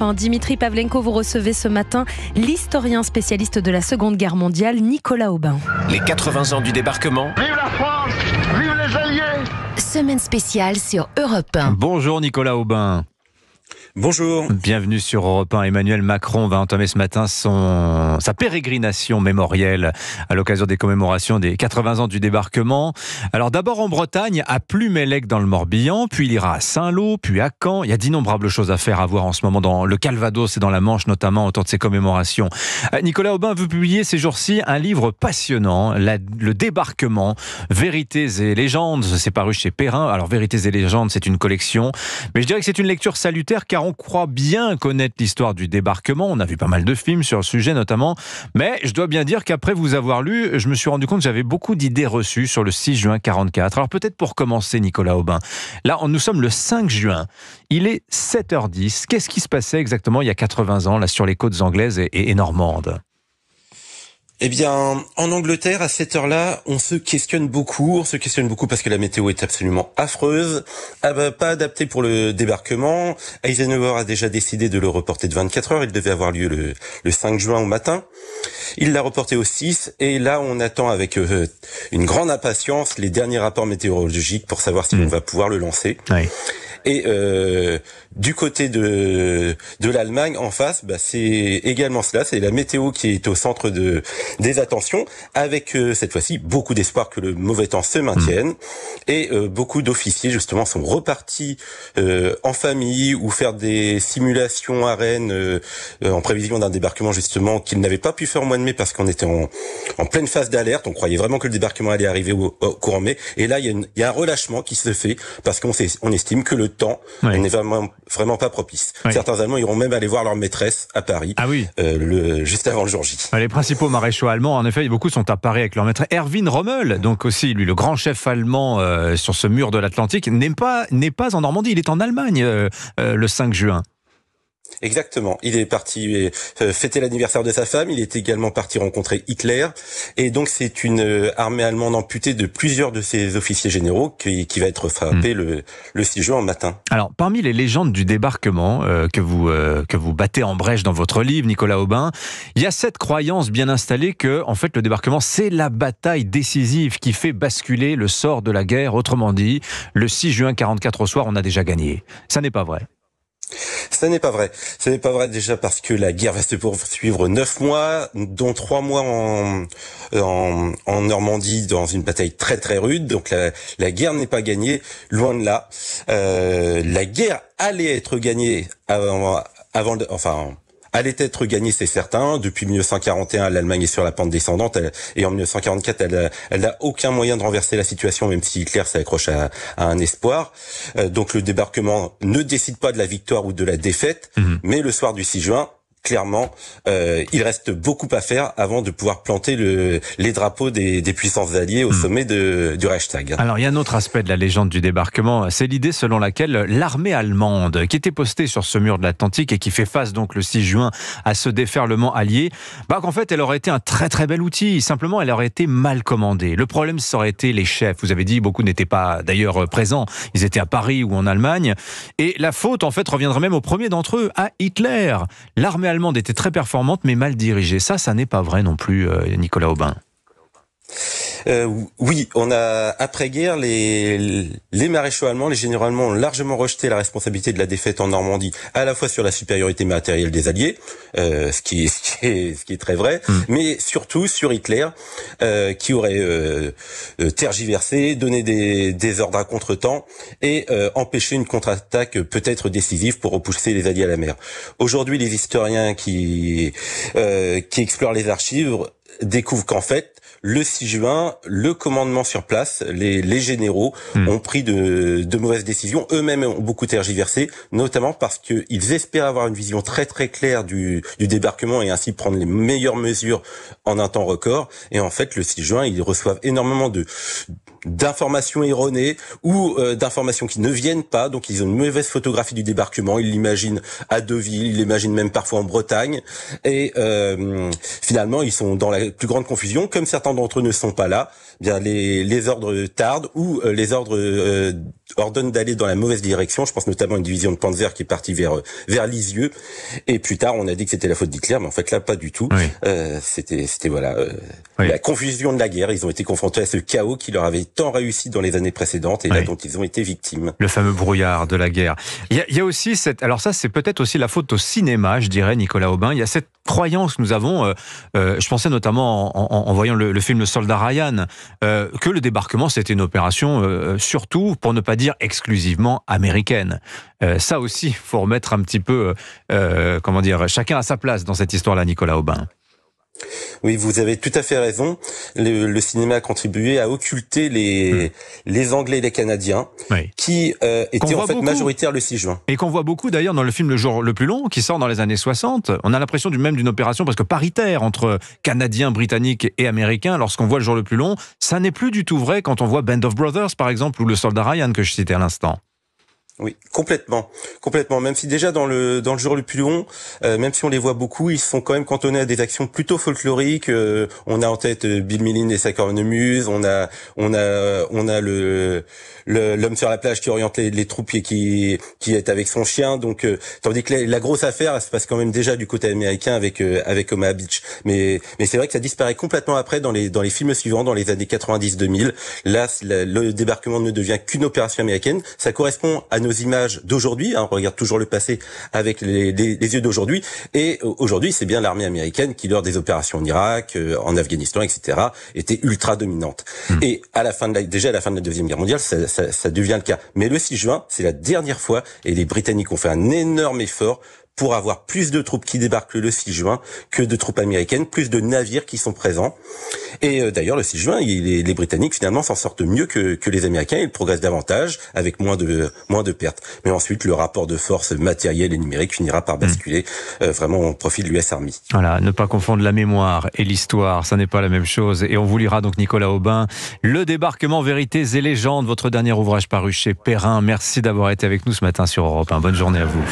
Europe 1. Dimitri Pavlenko, vous recevez ce matin l'historien spécialiste de la Seconde Guerre mondiale, Nicolas Aubin. Les 80 ans du débarquement. Vive la France! Vive les Alliés! Semaine spéciale sur Europe 1. Bonjour Nicolas Aubin. Bonjour. Bienvenue sur Europe 1. Emmanuel Macron va entamer ce matin sa pérégrination mémorielle à l'occasion des commémorations des 80 ans du débarquement. Alors d'abord en Bretagne, à Plumélec dans le Morbihan, puis il ira à Saint-Lô, puis à Caen. Il y a d'innombrables choses à faire, à voir en ce moment dans le Calvados et dans la Manche notamment autour de ces commémorations. Nicolas Aubin veut publier ces jours-ci un livre passionnant, le débarquement, Vérités et légendes. C'est paru chez Perrin. Alors Vérités et légendes, c'est une collection, mais je dirais que c'est une lecture salutaire car on croit bien connaître l'histoire du débarquement. On a vu pas mal de films sur le sujet notamment. Mais je dois bien dire qu'après vous avoir lu, je me suis rendu compte que j'avais beaucoup d'idées reçues sur le 6 juin 44. Alors peut-être pour commencer, Nicolas Aubin. Là, nous sommes le 5 juin. Il est 7h10. Qu'est-ce qui se passait exactement il y a 80 ans là sur les côtes anglaises et normandes ? Eh bien, en Angleterre, à cette heure-là, on se questionne beaucoup. On se questionne beaucoup parce que la météo est absolument affreuse. Pas adaptée pour le débarquement. Eisenhower a déjà décidé de le reporter de 24 heures. Il devait avoir lieu le 5 juin au matin. Il l'a reporté au 6. Et là, on attend avec une grande impatience les derniers rapports météorologiques pour savoir si on va pouvoir le lancer. Oui. Et du côté de l'Allemagne, en face, c'est également cela. C'est la météo qui est au centre des attentions, avec cette fois-ci beaucoup d'espoir que le mauvais temps se maintienne. Et beaucoup d'officiers justement sont repartis en famille ou faire des simulations à Rennes en prévision d'un débarquement justement qu'ils n'avaient pas pu faire au mois de mai parce qu'on était en pleine phase d'alerte. On croyait vraiment que le débarquement allait arriver au courant mai. Et là, il y a un relâchement qui se fait parce qu'on estime que le temps n'est vraiment pas propice. Oui. Certains Allemands iront même aller voir leur maîtresse à Paris, juste avant le jour J. Les principaux maréchaux allemands, en effet, beaucoup sont à Paris avec leur maître Erwin Rommel, donc aussi lui le grand chef allemand sur ce mur de l'Atlantique, n'est pas en Normandie, il est en Allemagne le 5 juin. Exactement. Il est parti fêter l'anniversaire de sa femme. Il est également parti rencontrer Hitler. Et donc, c'est une armée allemande amputée de plusieurs de ses officiers généraux qui va être frappée le 6 juin au matin. Alors, parmi les légendes du débarquement que vous battez en brèche dans votre livre, Nicolas Aubin, il y a cette croyance bien installée que, en fait, le débarquement, c'est la bataille décisive qui fait basculer le sort de la guerre. Autrement dit, le 6 juin 44 au soir, on a déjà gagné. Ça n'est pas vrai. Ça n'est pas vrai. Ça n'est pas vrai déjà parce que la guerre va se poursuivre 9 mois, dont 3 mois en Normandie dans une bataille très très rude. Donc la guerre n'est pas gagnée, loin de là. La guerre allait être gagnée allait être gagnée, c'est certain. Depuis 1941, l'Allemagne est sur la pente descendante et en 1944, elle n'a aucun moyen de renverser la situation, même si Hitler s'accroche à un espoir. Donc le débarquement ne décide pas de la victoire ou de la défaite, mais le soir du 6 juin, clairement, il reste beaucoup à faire avant de pouvoir planter les drapeaux des puissances alliées au sommet du Reichstag. Alors, il y a un autre aspect de la légende du débarquement, c'est l'idée selon laquelle l'armée allemande, qui était postée sur ce mur de l'Atlantique et qui fait face donc le 6 juin à ce déferlement allié, qu'en fait, elle aurait été un très très bel outil. Simplement, elle aurait été mal commandée. Le problème, ça aurait été les chefs. Vous avez dit, beaucoup n'étaient pas d'ailleurs présents. Ils étaient à Paris ou en Allemagne. Et la faute, en fait, reviendrait même au premier d'entre eux, à Hitler. L'armée allemande était très performante mais mal dirigée. Ça n'est pas vrai non plus, Nicolas Aubin. Oui, on a après-guerre les maréchaux allemands, les généraux allemands ont largement rejeté la responsabilité de la défaite en Normandie, à la fois sur la supériorité matérielle des Alliés, ce qui est très vrai, mais surtout sur Hitler, qui aurait tergiversé, donné des ordres à contretemps et empêché une contre-attaque peut-être décisive pour repousser les Alliés à la mer. Aujourd'hui, les historiens qui explorent les archives découvrent qu'en fait, le 6 juin, le commandement sur place, les généraux ont pris de mauvaises décisions. Eux-mêmes ont beaucoup tergiversé, notamment parce qu'ils espèrent avoir une vision très très claire du débarquement et ainsi prendre les meilleures mesures en un temps record. Et en fait, le 6 juin, ils reçoivent énormément d'informations erronées ou d'informations qui ne viennent pas. Donc, ils ont une mauvaise photographie du débarquement. Ils l'imaginent à Deauville, ils l'imaginent même parfois en Bretagne. Et finalement, ils sont dans la plus grande confusion, comme certains d'entre eux ne sont pas là, bien les ordres tardent ou les ordres ordonnent d'aller dans la mauvaise direction. Je pense notamment à une division de Panzer qui est partie vers Lisieux. Et plus tard, on a dit que c'était la faute d'Hitler, mais en fait là, pas du tout. Oui. C'était la confusion de la guerre. Ils ont été confrontés à ce chaos qui leur avait tant réussi dans les années précédentes et là dont ils ont été victimes. Le fameux brouillard de la guerre. Il y a aussi alors ça, c'est peut-être aussi la faute au cinéma, je dirais, Nicolas Aubin. Il y a cette croyance que nous avons, je pensais notamment en voyant le film Le Soldat Ryan, que le débarquement c'était une opération surtout, pour ne pas dire exclusivement américaine. Ça aussi, faut remettre un petit peu, chacun à sa place dans cette histoire-là, Nicolas Aubin. Oui, vous avez tout à fait raison. Le cinéma a contribué à occulter les Anglais et les Canadiens, qui étaient en fait majoritaires le 6 juin. Et qu'on voit beaucoup d'ailleurs dans le film Le Jour le plus long, qui sort dans les années 60. On a l'impression d'une opération presque paritaire entre Canadiens, Britanniques et Américains lorsqu'on voit Le Jour le plus long. Ça n'est plus du tout vrai quand on voit Band of Brothers, par exemple, ou Le Soldat Ryan, que je citais à l'instant. Oui, complètement. Même si déjà dans le jour le plus long, même si on les voit beaucoup, ils sont quand même cantonnés à des actions plutôt folkloriques. On a en tête Bill Millin et sa cornemuse. On a l'homme sur la plage qui oriente les troupes et qui est avec son chien. Donc, tandis que la grosse affaire, elle se passe quand même déjà du côté américain avec Omaha Beach. Mais c'est vrai que ça disparaît complètement après dans les films suivants, dans les années 90-2000. Là, le débarquement ne devient qu'une opération américaine. Ça correspond à nos images d'aujourd'hui, on regarde toujours le passé avec les yeux d'aujourd'hui, et aujourd'hui c'est bien l'armée américaine qui, lors des opérations en Irak, en Afghanistan, etc., était ultra dominante. Et à la fin de la Deuxième Guerre mondiale, ça devient le cas. Mais le 6 juin, c'est la dernière fois, et les Britanniques ont fait un énorme effort pour avoir plus de troupes qui débarquent le 6 juin que de troupes américaines, plus de navires qui sont présents. Et d'ailleurs, le 6 juin, les Britanniques, finalement, s'en sortent mieux que les Américains. Ils progressent davantage, avec moins de pertes. Mais ensuite, le rapport de force matérielle et numérique finira par basculer vraiment au profit de l'US Army. Voilà, ne pas confondre la mémoire et l'histoire, ça n'est pas la même chose. Et on vous lira donc, Nicolas Aubin, Le débarquement, vérités et légendes, votre dernier ouvrage paru chez Perrin. Merci d'avoir été avec nous ce matin sur Europe 1. Bonne journée à vous.